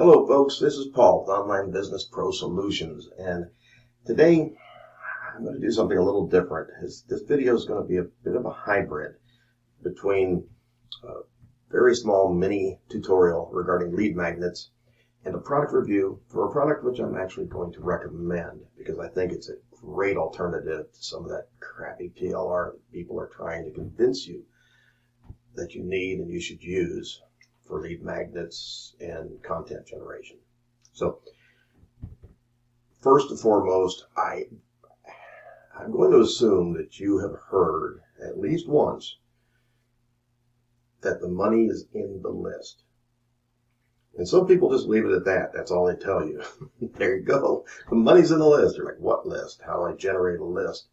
Hello folks, this is Paul with Online Business Pro Solutions, and today I'm going to do something a little different. This video is going to be a bit of a hybrid between a very small mini tutorial regarding lead magnets and a product review for a product which I'm actually going to recommend because I think it's a great alternative to some of that crappy PLR that people are trying to convince you that you need and you should use for lead magnets and content generation. So first and foremost, I'm going to assume that you have heard at least once that the money is in the list. And some people just leave it at that. That's all they tell you. There you go. The money's in the list. You're like, what list? How do I generate a list?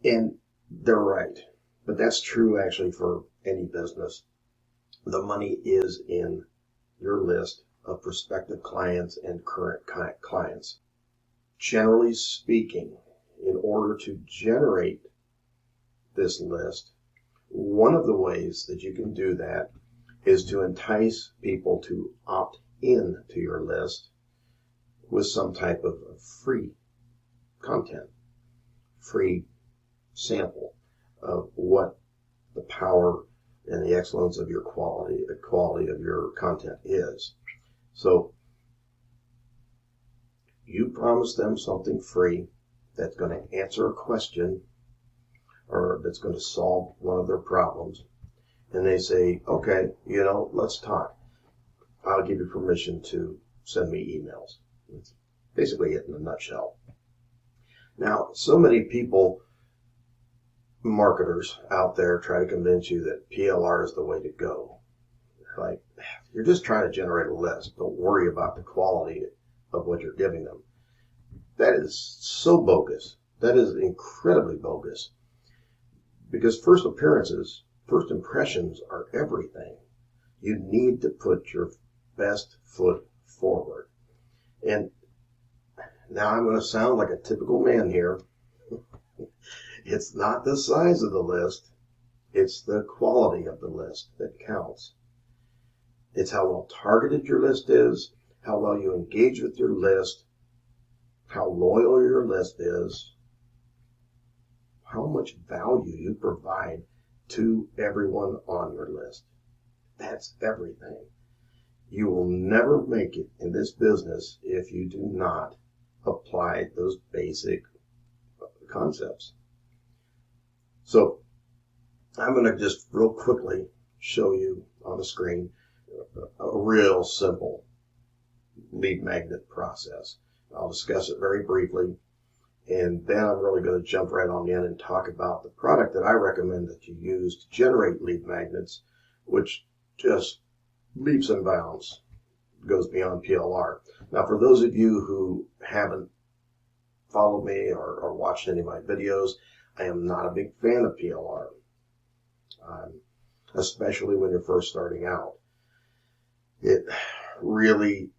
And they're right. But that's true actually for any business. The money is in your list of prospective clients and current clients. Generally speaking, in order to generate this list, one of the ways that you can do that is to entice people to opt in to your list with some type of free content, free sample of what the power and the excellence of your quality, the quality of your content is. So you promise them something free that's going to answer a question or that's going to solve one of their problems. And they say, okay, let's talk. I'll give you permission to send me emails. That's basically it in a nutshell. Now, so many people, marketers out there, try to convince you that PLR is the way to go. Like, you're just trying to generate a list. Don't worry about the quality of what you're giving them. That is so bogus. That is incredibly bogus. Because first impressions are everything. You need to put your best foot forward. And now I'm going to sound like a typical man here. It's not the size of the list, it's the quality of the list that counts. It's how well targeted your list is, how well you engage with your list, how loyal your list is, how much value you provide to everyone on your list. That's everything. You will never make it in this business if you do not apply those basic concepts. So I'm going to just real quickly show you on the screen a real simple lead magnet process. I'll discuss it very briefly, and then I'm really going to jump right on in and talk about the product that I recommend that you use to generate lead magnets, which just leaps and bounds, goes beyond PLR. Now, for those of you who haven't followed me or watched any of my videos, I am not a big fan of PLR, especially when you're first starting out. It really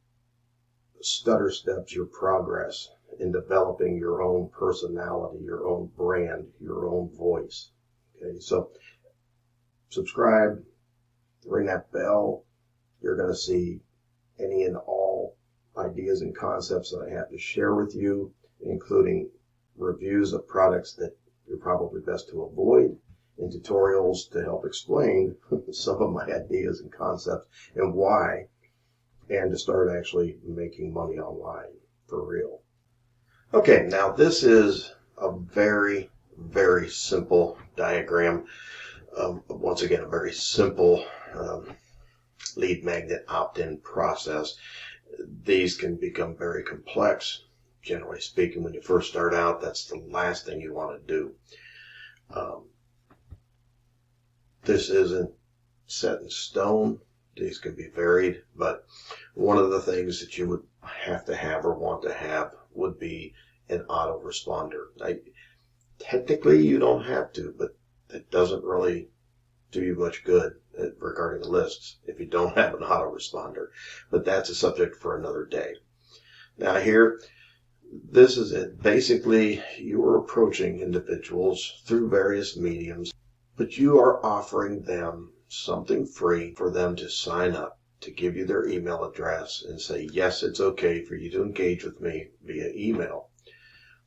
stutter steps your progress in developing your own personality, your own brand, your own voice. Okay, so subscribe, ring that bell. You're going to see any and all ideas and concepts that I have to share with you, including reviews of products that you're probably best to avoid, and tutorials to help explain some of my ideas and concepts and why, and to start actually making money online for real. Okay, now this is a very, very simple diagram. Once again, a very simple lead magnet opt-in process. These can become very complex. Generally speaking, when you first start out, that's the last thing you want to do. This isn't set in stone. These can be varied, but one of the things that you would have to have or want to have would be an autoresponder. Technically, you don't have to, but it doesn't really do you much good regarding lists if you don't have an autoresponder. But that's a subject for another day. Now here, this is it. Basically, you are approaching individuals through various mediums, but you are offering them something free for them to sign up to give you their email address and say, yes, it's okay for you to engage with me via email.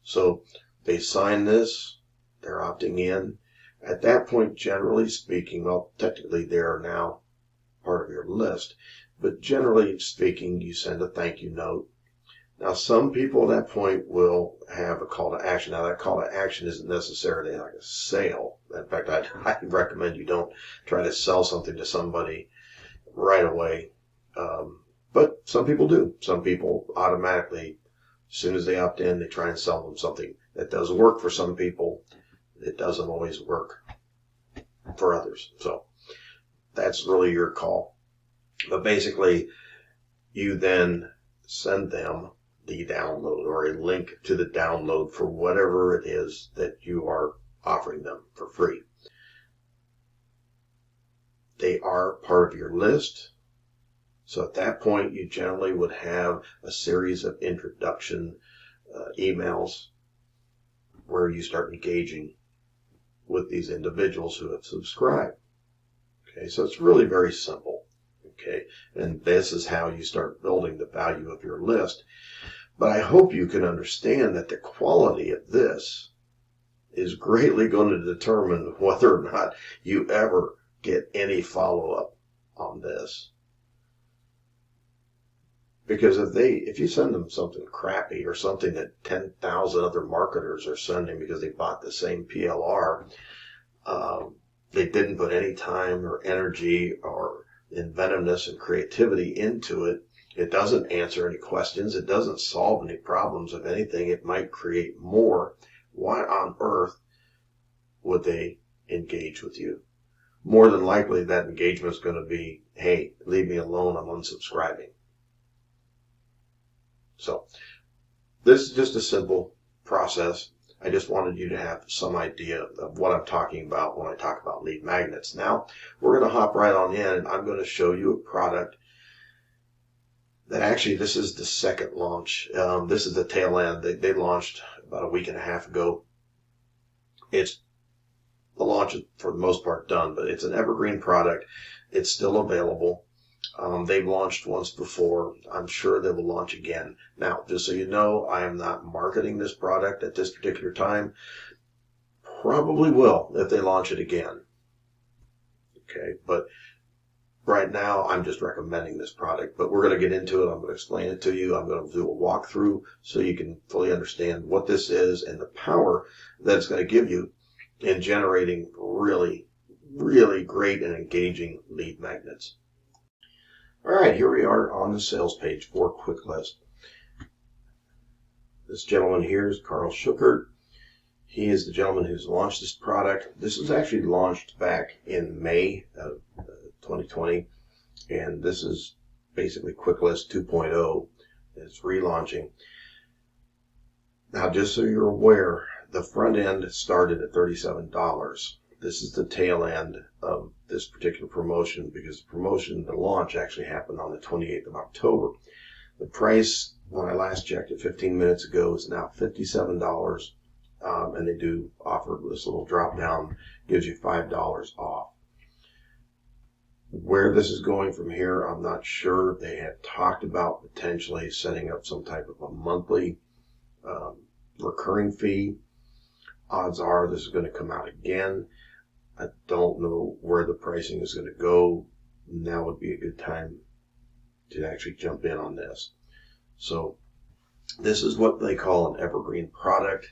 So they sign this, they're opting in. At that point, generally speaking, well, technically they are now part of your list, but generally speaking, you send a thank you note. Now, some people at that point will have a call to action. Now, that call to action isn't necessarily like a sale. In fact, I recommend you don't try to sell something to somebody right away. But some people do. Some people automatically, as soon as they opt in, they try and sell them something. That does work for some people. It doesn't always work for others. So that's really your call. But basically, you then send them the download or a link to the download for whatever it is that you are offering them for free. They are part of your list. So at that point, you generally would have a series of introduction emails where you start engaging with these individuals who have subscribed. Okay, so it's really very simple. Okay, and this is how you start building the value of your list. But I hope you can understand that the quality of this is greatly going to determine whether or not you ever get any follow-up on this. Because if you send them something crappy or something that 10,000 other marketers are sending because they bought the same PLR, they didn't put any time or energy or inventiveness and creativity into it. It doesn't answer any questions. It doesn't solve any problems. If anything, it might create more. Why on earth would they engage with you? More than likely, that engagement is going to be, hey, leave me alone, I'm unsubscribing. So this is just a simple process. I just wanted you to have some idea of what I'm talking about when I talk about lead magnets. Now, we're going to hop right on in, and I'm going to show you a product that actually, this is the second launch. This is the tail end. They launched about a week and a half ago. The launch is, for the most part, done, but it's an evergreen product. It's still available. They've launched once before. I'm sure they will launch again. Now, just so you know, I am not marketing this product at this particular time. Probably will if they launch it again. Okay, but right now I'm just recommending this product. But we're going to get into it. I'm going to explain it to you. I'm going to do a walkthrough so you can fully understand what this is and the power that it's going to give you in generating really, really great and engaging lead magnets. All right, here we are on the sales page for Kuicklist. This gentleman here is Carl Schuckert. He is the gentleman who's launched this product. This was actually launched back in May of 2020, and this is basically Kuicklist 2.0. It's relaunching. Now, just so you're aware, the front end started at $37. This is the tail end of this particular promotion because the launch actually happened on the 28th of October. The price, when I last checked it 15 minutes ago, is now $57. And they do offer this little drop down, gives you $5 off. Where this is going from here, I'm not sure. They had talked about potentially setting up some type of a monthly recurring fee. Odds are this is going to come out again. I don't know where the pricing is going to go. Now would be a good time to actually jump in on this. So this is what they call an evergreen product.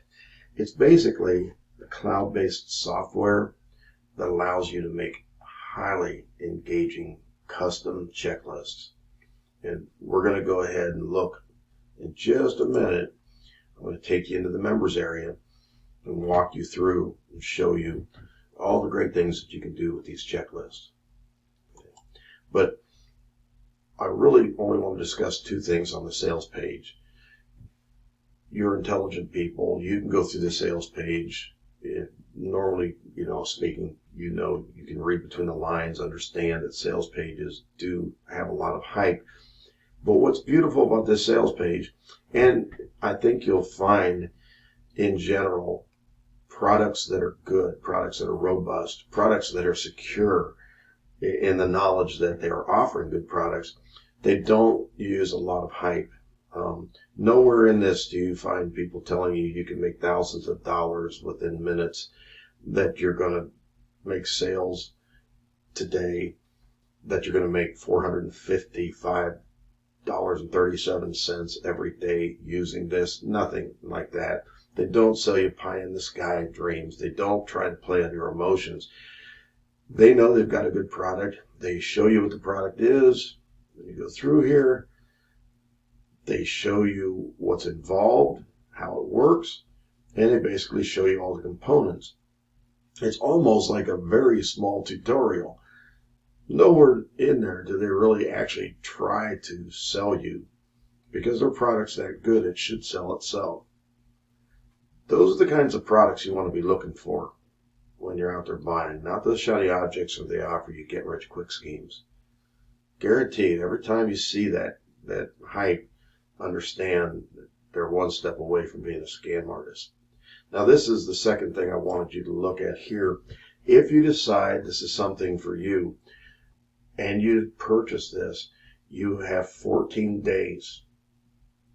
It's basically a cloud-based software that allows you to make highly engaging custom checklists. And we're going to go ahead and look in just a minute. I'm going to take you into the members area and walk you through and show you all the great things that you can do with these checklists. Okay. But I really only want to discuss two things on the sales page. You're intelligent people. You can go through the sales page. Normally, speaking, you can read between the lines, understand that sales pages do have a lot of hype. But what's beautiful about this sales page, and I think you'll find in general, products that are good, products that are robust, products that are secure, in the knowledge that they are offering good products. They don't use a lot of hype. Nowhere in this do you find people telling you you can make thousands of dollars within minutes, that you're going to make sales today, that you're going to make $455.37 every day using this. Nothing like that. They don't sell you pie in the sky dreams. They don't try to play on your emotions. They know they've got a good product. They show you what the product is. When you go through here, they show you what's involved, how it works, and they basically show you all the components. It's almost like a very small tutorial. Nowhere in there do they really actually try to sell you, because their product's that good, it should sell itself. Those are the kinds of products you want to be looking for when you're out there buying, not those shiny objects where they offer you get-rich-quick schemes. Guaranteed, every time you see that hype, understand that they're one step away from being a scam artist. Now, this is the second thing I wanted you to look at here. If you decide this is something for you and you purchase this, you have 14 days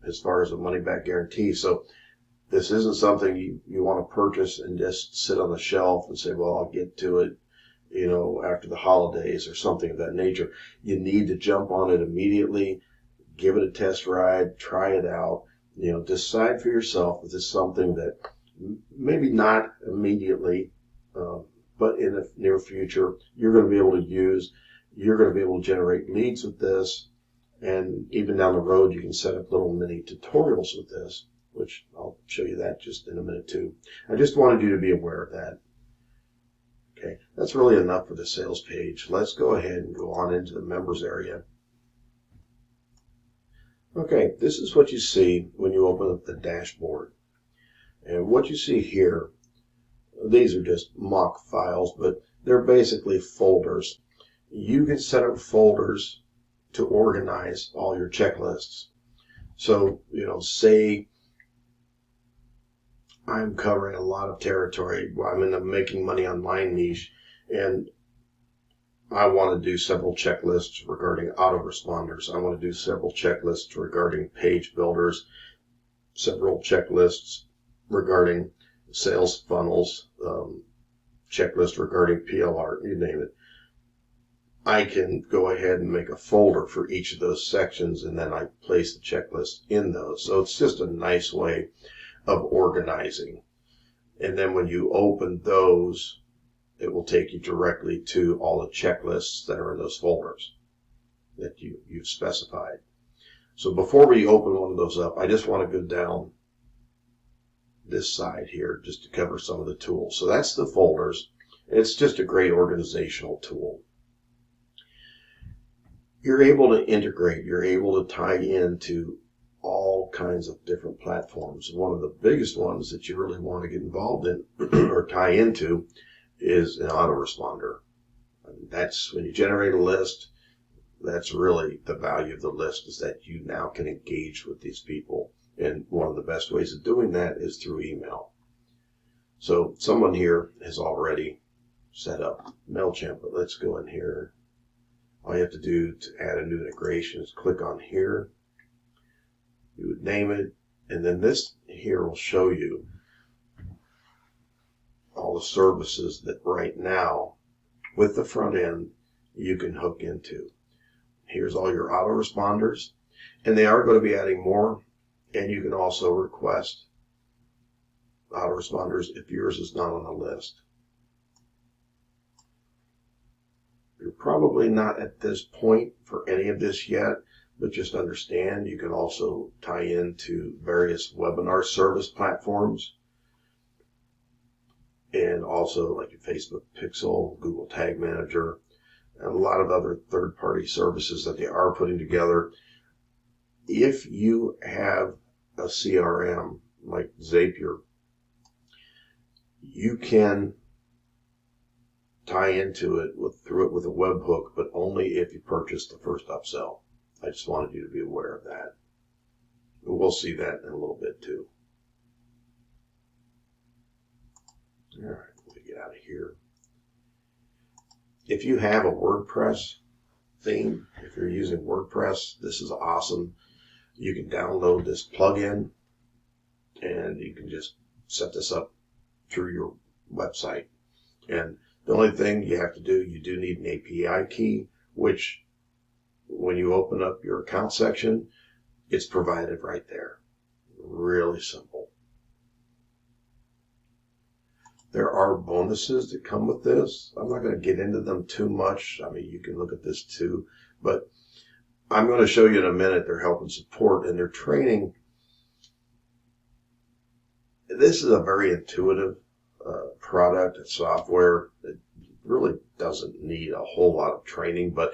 as far as a money-back guarantee. So this isn't something you want to purchase and just sit on the shelf and say, well, I'll get to it, after the holidays or something of that nature. You need to jump on it immediately, give it a test ride, try it out, decide for yourself if this is something that maybe not immediately, but in the near future, you're going to be able to use. You're going to be able to generate leads with this. And even down the road, you can set up little mini tutorials with this, which I'll show you that just in a minute too. I just wanted you to be aware of that. Okay, that's really enough for the sales page. Let's go ahead and go on into the members area. Okay, this is what you see when you open up the dashboard. And what you see here, these are just mock files, but they're basically folders. You can set up folders to organize all your checklists. So, say I'm covering a lot of territory. I'm in the making money online niche, and I want to do several checklists regarding autoresponders. I want to do several checklists regarding page builders, several checklists regarding sales funnels, checklist regarding PLR, you name it. I can go ahead and make a folder for each of those sections, and then I place the checklist in those. So it's just a nice way of organizing. And then when you open those, it will take you directly to all the checklists that are in those folders that you've specified. So before we open one of those up, I just want to go down this side here just to cover some of the tools. So that's the folders. It's just a great organizational tool. You're able to integrate, you're able to tie into all kinds of different platforms. One of the biggest ones that you really want to get involved in or tie into is an autoresponder. That's when you generate a list, that's really the value of the list, is that you now can engage with these people. And one of the best ways of doing that is through email. So someone here has already set up MailChimp, but let's go in here. All you have to do to add a new integration is click on here. You would name it, and then this here will show you all the services that right now, with the front end, you can hook into. Here's all your autoresponders, and they are going to be adding more, and you can also request autoresponders if yours is not on the list. You're probably not at this point for any of this yet, but just understand you can also tie into various webinar service platforms, and also like your Facebook Pixel, Google Tag Manager, and a lot of other third-party services that they are putting together. If you have a CRM like Zapier, you can tie into it through it with a webhook, but only if you purchase the first upsell. I just wanted you to be aware of that. We'll see that in a little bit too. All right, let me get out of here. If you have a WordPress theme, if you're using WordPress, this is awesome. You can download this plugin and you can just set this up through your website. And the only thing you have to do, you do need an API key, which when you open up your account section, it's provided right there. Really simple. There are bonuses that come with this. I'm not going to get into them too much. I mean, you can look at this too, but I'm going to show you in a minute their help and support and their training. This is a very intuitive product and software. It really doesn't need a whole lot of training, but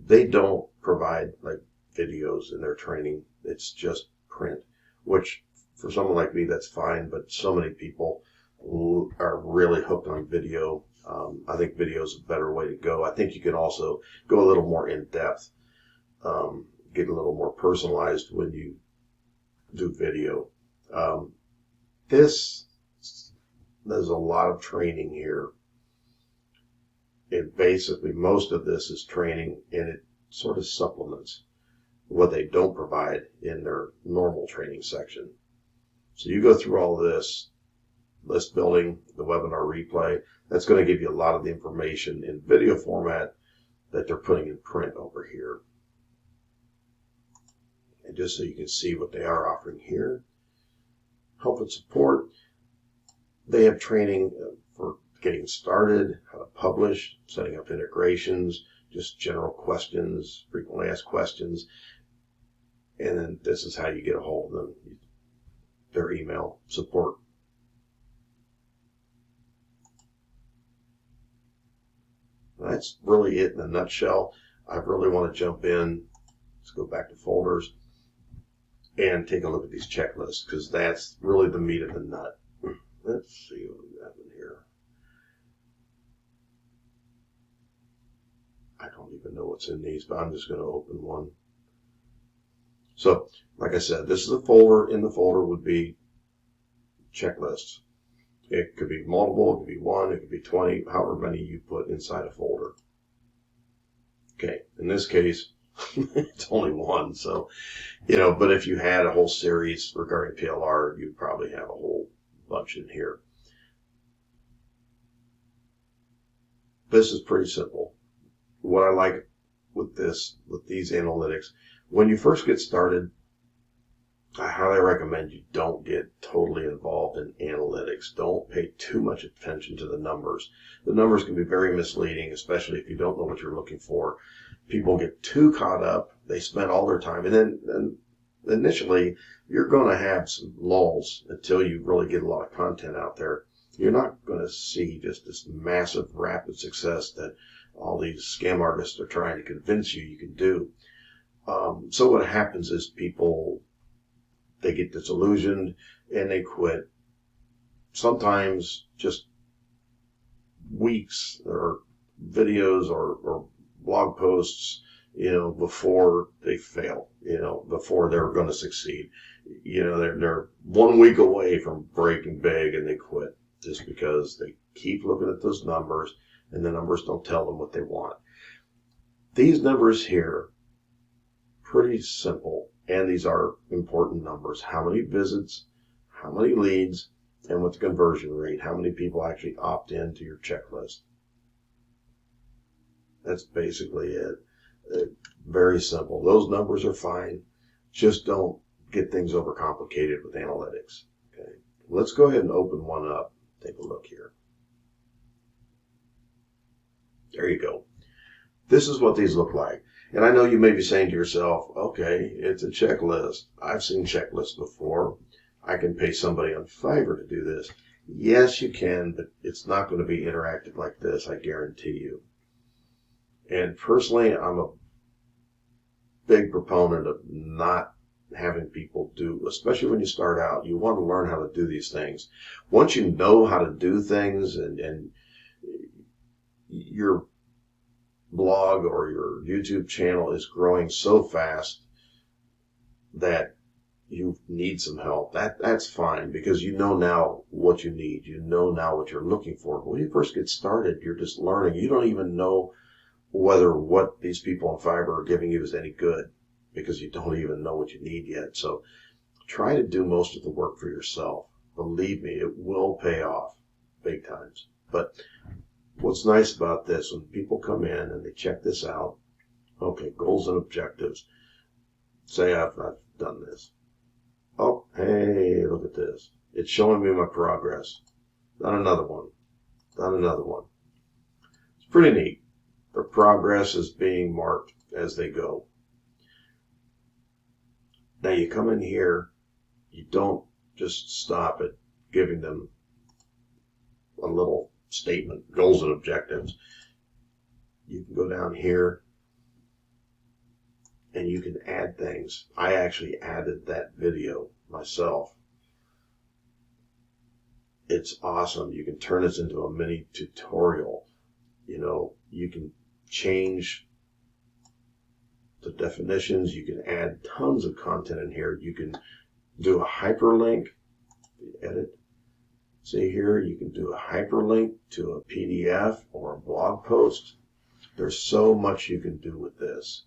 they don't provide like videos in their training. It's just print, which for someone like me, that's fine, but so many people are really hooked on video. I think video is a better way to go. I think you can also go a little more in depth, get a little more personalized when you do video. There's a lot of training here. And basically most of this is training, and it sort of supplements what they don't provide in their normal training section. So you go through all this, list building, the webinar replay, that's going to give you a lot of the information in video format that they're putting in print over here. And just so you can see what they are offering here. Help and support. They have training for getting started, how to publish, setting up integrations, just general questions, frequently asked questions. And then this is how you get a hold of them. Their email support. That's really it in a nutshell. I really want to jump in. Let's go back to folders and take a look at these checklists, because that's really the meat of the nut. Let's see what we have in here. I don't even know what's in these, but I'm just going to open one. So, like I said, this is a folder. In the folder would be checklists. It could be multiple, it could be 1, it could be 20, however many you put inside a folder. Okay, in this case, it's only 1, so, but if you had a whole series regarding PLR, you'd probably have a whole bunch in here. This is pretty simple. What I like with these analytics, when you first get started, I highly recommend you don't get totally involved in analytics. Don't pay too much attention to the numbers. The numbers can be very misleading, especially if you don't know what you're looking for. People get too caught up. They spend all their time. And then initially, you're going to have some lulls until you really get a lot of content out there. You're not going to see just this massive, rapid success that all these scam artists are trying to convince you can do. So what happens is people, they get disillusioned and they quit. Sometimes just weeks or videos or blog posts, before they fail, before they're going to succeed. They're 1 week away from breaking big and they quit just because they keep looking at those numbers and the numbers don't tell them what they want. These numbers here, pretty simple. And these are important numbers. How many visits, how many leads, and what's the conversion rate? How many people actually opt into your checklist? That's basically it. Very simple. Those numbers are fine. Just don't get things overcomplicated with analytics. Okay. Let's go ahead and open one up. Take a look here. There you go. This is what these look like. And I know you may be saying to yourself, okay, it's a checklist. I've seen checklists before. I can pay somebody on Fiverr to do this. Yes, you can, but it's not going to be interactive like this, I guarantee you. And personally, I'm a big proponent of not having people do, especially when you start out, you want to learn how to do these things. Once you know how to do things and your blog or your YouTube channel is growing so fast that you need some help, that's fine, because you know now what you need. You know now what you're looking for. But when you first get started, you're just learning. You don't even know whether what these people in fiber are giving you is any good, because you don't even know what you need yet. So try to do most of the work for yourself. Believe me, it will pay off big times. But what's nice about this, when people come in and they check this out, okay, goals and objectives. Say I've done this. Oh, hey, look at this. It's showing me my progress. Done another one. Done another one. It's pretty neat. The progress is being marked as they go. Now you come in here, you don't just stop at giving them a little statement, goals and objectives. You can go down here and you can add things. I actually added that video myself. It's awesome. You can turn this into a mini tutorial. You know, you can change the definitions. You can add tons of content in here. You can do a hyperlink. Edit. See here, you can do a hyperlink to a PDF or a blog post. There's so much you can do with this.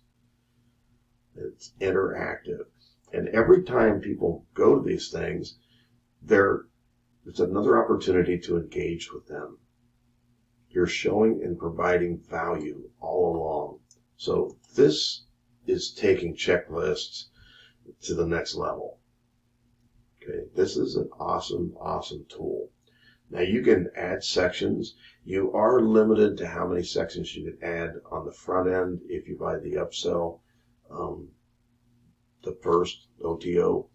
It's interactive. And every time people go to these things, it's another opportunity to engage with them. You're showing and providing value all along. So this is taking checklists to the next level. Okay, this is an awesome, awesome tool. Now you can add sections. You are limited to how many sections you can add on the front end if you buy the upsell, the first OTO,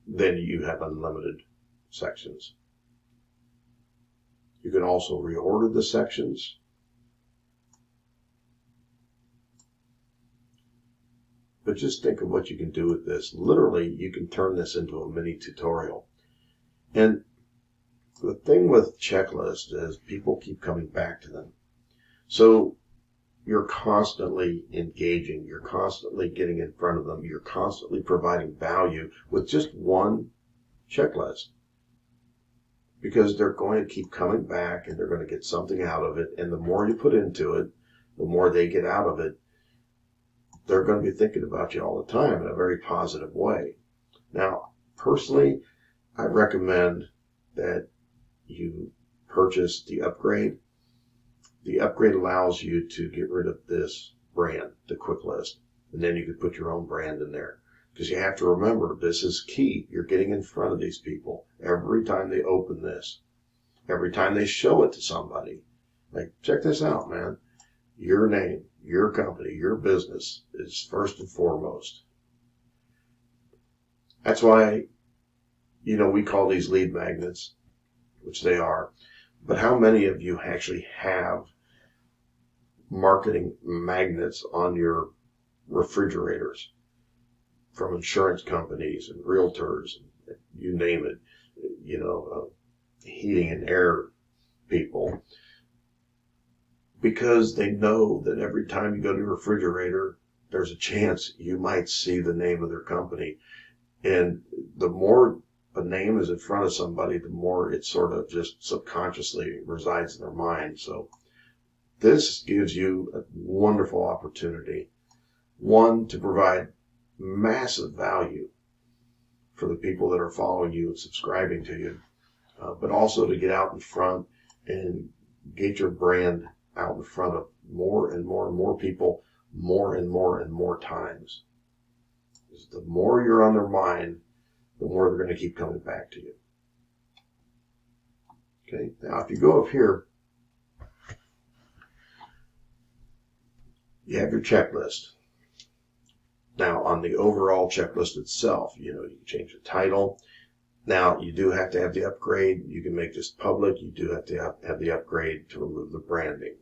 then you have unlimited sections. You can also reorder the sections. But just think of what you can do with this. Literally, you can turn this into a mini tutorial. And the thing with checklists is people keep coming back to them. So you're constantly engaging. You're constantly getting in front of them. You're constantly providing value with just one checklist. Because they're going to keep coming back and they're going to get something out of it. And the more you put into it, the more they get out of it. They're going to be thinking about you all the time in a very positive way. Now, personally, I recommend that you purchase the upgrade. The upgrade allows you to get rid of this brand, the Kuicklist, and then you can put your own brand in there. Because you have to remember, this is key. You're getting in front of these people every time they open this, every time they show it to somebody. Like, check this out, man. Your name, your company, your business is first and foremost. That's why, we call these lead magnets, which they are. But how many of you actually have marketing magnets on your refrigerators from insurance companies and realtors, and you name it, heating and air people? Because they know that every time you go to your refrigerator, there's a chance you might see the name of their company. And the more a name is in front of somebody, the more it sort of just subconsciously resides in their mind. So this gives you a wonderful opportunity, one, to provide massive value for the people that are following you and subscribing to you, but also to get out in front and get your brand out in front of more and more and more people, more and more and more times. Because the more you're on their mind, the more they're going to keep coming back to you. Okay, now if you go up here, you have your checklist. Now on the overall checklist itself, you can change the title. Now you do have to have the upgrade. You can make this public. You do have to have the upgrade to remove the branding.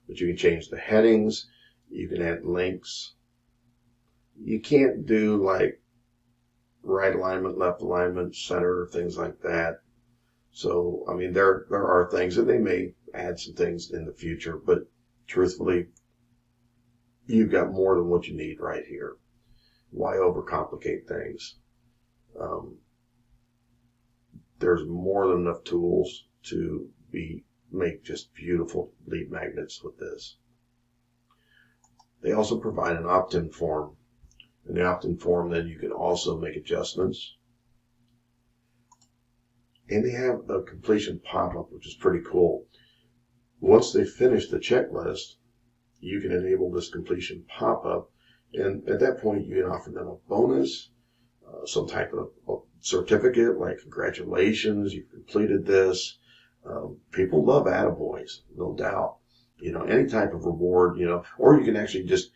But you can change the headings. You can add links. You can't do like right alignment, left alignment, center, things like that. So, there are things, and they may add some things in the future, but truthfully, you've got more than what you need right here. Why overcomplicate things? There's more than enough tools to make just beautiful lead magnets with this. They also provide an opt-in form. In the opt-in form, then you can also make adjustments. And they have a completion pop-up, which is pretty cool. Once they finish the checklist, you can enable this completion pop-up, and at that point you can offer them a bonus, some type of certificate like congratulations, you've completed this. People love attaboys, no doubt. Any type of reward, or you can actually just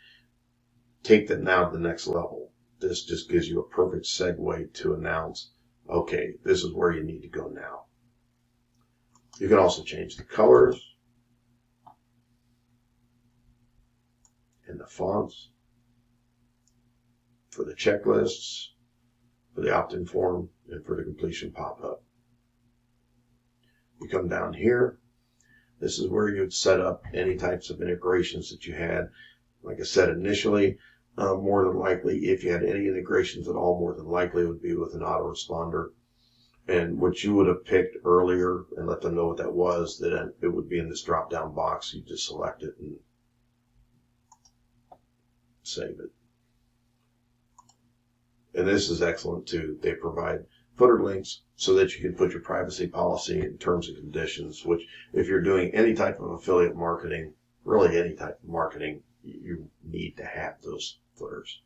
take that now to the next level. This just gives you a perfect segue to announce, okay, this is where you need to go now. You can also change the colors and the fonts for the checklists, for the opt-in form, and for the completion pop-up. You come down here. This is where you'd set up any types of integrations that you had. Like I said initially, more than likely, if you had any integrations at all, more than likely it would be with an autoresponder. And what you would have picked earlier and let them know what that was, then it would be in this drop-down box. You just select it and save it. And this is excellent too. They provide footer links so that you can put your privacy policy and terms and conditions, which if you're doing any type of affiliate marketing, really any type of marketing, you need to have those footers.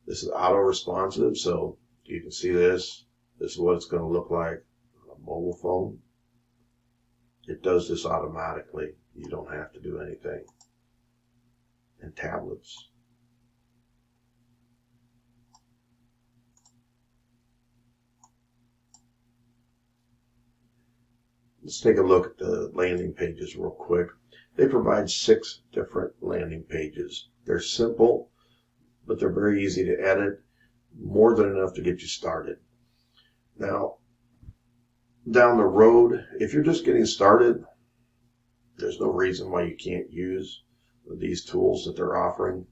This is auto-responsive, so you can see this. This is what it's going to look like on a mobile phone. It does this automatically. You don't have to do anything. And tablets. Let's take a look at the landing pages real quick. They provide 6 different landing pages. They're simple, but they're very easy to edit, more than enough to get you started. Now, down the road, if you're just getting started, there's no reason why you can't use these tools that they're offering.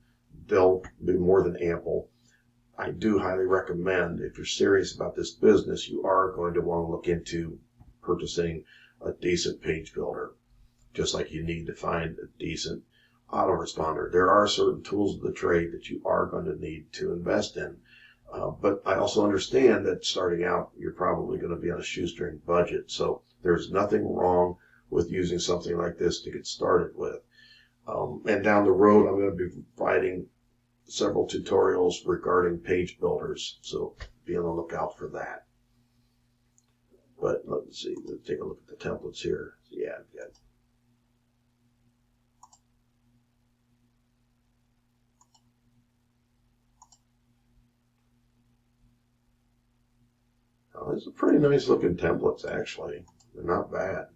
They'll be more than ample. I do highly recommend, if you're serious about this business, you are going to want to look into purchasing a decent page builder, just like you need to find a decent autoresponder. There are certain tools of the trade that you are going to need to invest in. But I also understand that starting out, you're probably going to be on a shoestring budget. So there's nothing wrong with using something like this to get started with. And down the road, I'm going to be providing several tutorials regarding page builders. So be on the lookout for that. But let's see, let's take a look at the templates here. Yeah, good. Oh, these are pretty nice looking templates, actually. They're not bad.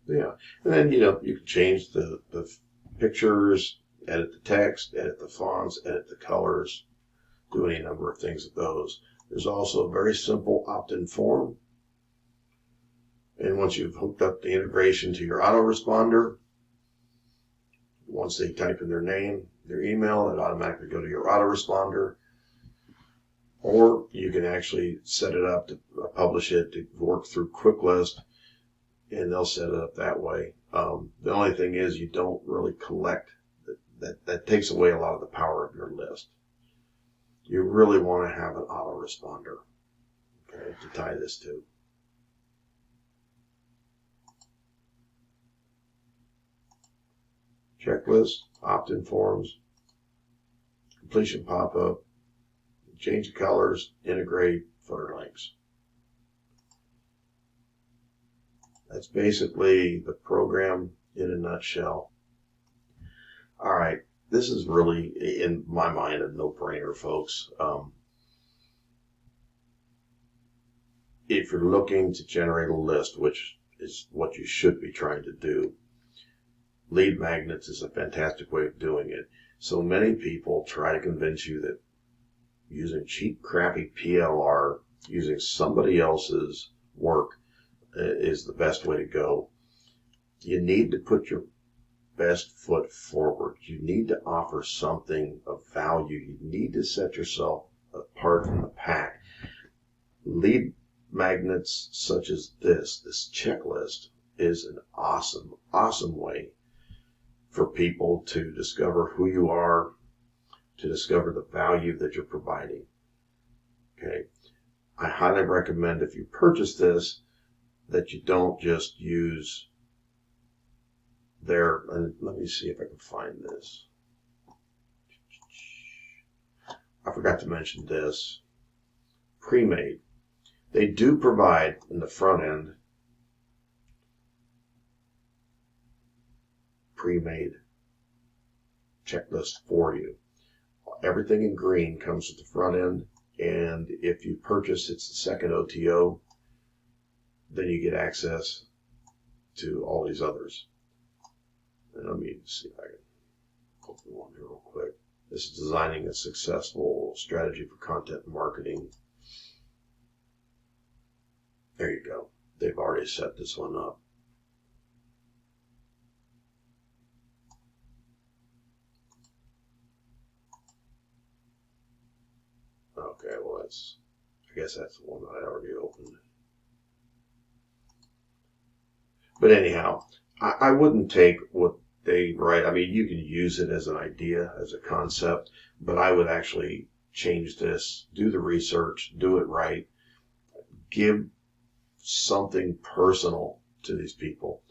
Yeah, and then, you can change the pictures, edit the text, edit the fonts, edit the colors, do any number of things with those. There's also a very simple opt-in form. And once you've hooked up the integration to your autoresponder, once they type in their name, their email, it automatically go to your autoresponder. Or you can actually set it up to publish it to work through Kuicklist, and they'll set it up that way. The only thing is you don't really collect. That takes away a lot of the power of your list. You really want to have an autoresponder, okay, to tie this to. Checklist, opt-in forms, completion pop-up, change the colors, integrate, footer links. That's basically the program in a nutshell. All right, this is really, in my mind, a no-brainer, folks. If you're looking to generate a list, which is what you should be trying to do, lead magnets is a fantastic way of doing it. So many people try to convince you that using cheap, crappy PLR, using somebody else's work, is the best way to go. You need to put your best foot forward. You need to offer something of value. You need to set yourself apart from the pack. Lead magnets such as this checklist is an awesome, awesome way for people to discover who you are, to discover the value that you're providing. Okay. I highly recommend if you purchase this that you don't just use their, let me see if I can find this. I forgot to mention this. Pre-made. They do provide in the front end pre-made checklist for you. Everything in green comes with the front end, and if you purchase it's the second OTO, then you get access to all these others. And let me see if I can open one here real quick. This is designing a successful strategy for content marketing. There you go. They've already set this one up. Okay, well I guess that's the one that I already opened. But anyhow, I wouldn't take what they write. I mean, you can use it as an idea, as a concept, but I would actually change this, do the research, do it right, give something personal to these people.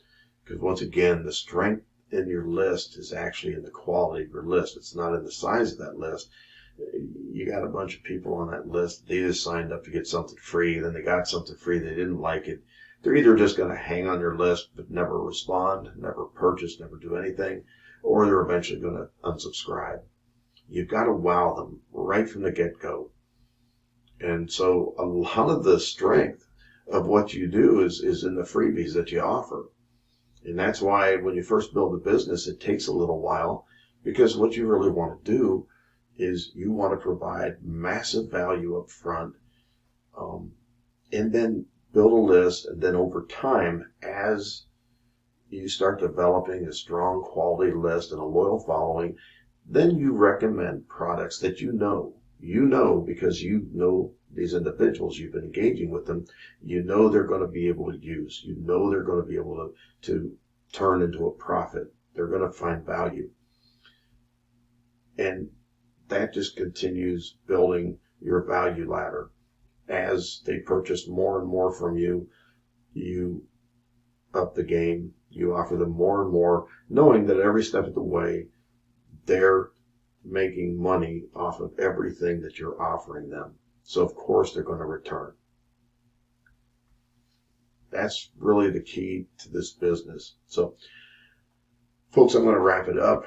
Because once again, the strength in your list is actually in the quality of your list. It's not in the size of that list. You got a bunch of people on that list. They just signed up to get something free. Then they got something free. They didn't like it. They're either just going to hang on your list but never respond, never purchase, never do anything, or they're eventually going to unsubscribe. You've got to wow them right from the get-go. And so a lot of the strength of what you do is in the freebies that you offer. And that's why when you first build a business, it takes a little while, because what you really want to do is you want to provide massive value up front, and then build a list, and then over time, as you start developing a strong quality list and a loyal following, then you recommend products that you know because you know these individuals, you've been engaging with them, you know they're going to be able to use, you know they're going to be able to turn into a profit, they're going to find value. And that just continues building your value ladder. As they purchase more and more from you, you up the game, you offer them more and more, knowing that every step of the way, they're making money off of everything that you're offering them. So of course they're going to return. That's really the key to this business. So folks, I'm going to wrap it up.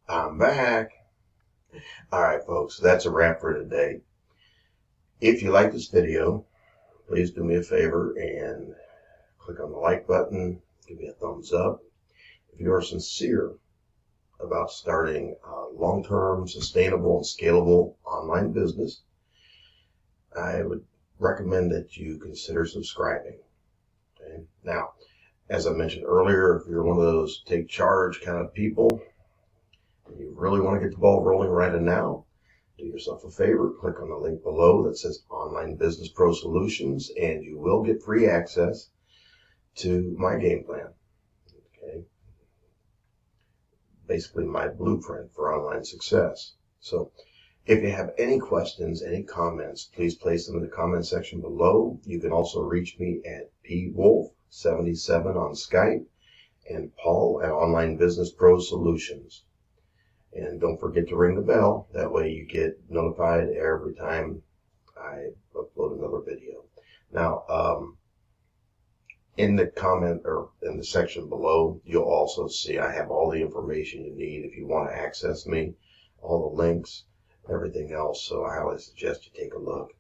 I'm back. All right, folks, that's a wrap for today. If you like this video, please do me a favor and click on the like button, give me a thumbs up. If you are sincere about starting a long-term, sustainable, and scalable online business, I would recommend that you consider subscribing. Okay? Now, as I mentioned earlier, if you're one of those take charge kind of people, and you really want to get the ball rolling right now, do yourself a favor, click on the link below that says Online Business Pro Solutions, and you will get free access to my game plan. Okay? Basically my blueprint for online success. So if you have any questions, any comments, please place them in the comment section below. You can also reach me at pwolf77 on Skype and Paul at Online Business Pro Solutions. And don't forget to ring the bell. That way you get notified every time I upload another video. Now, in the comment or in the section below, you'll also see I have all the information you need if you want to access me, all the links, everything else. So I highly suggest you take a look.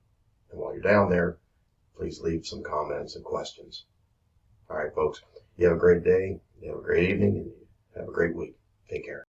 And while you're down there, please leave some comments and questions. All right, folks, you have a great day, you have a great evening, and you have a great week. Take care.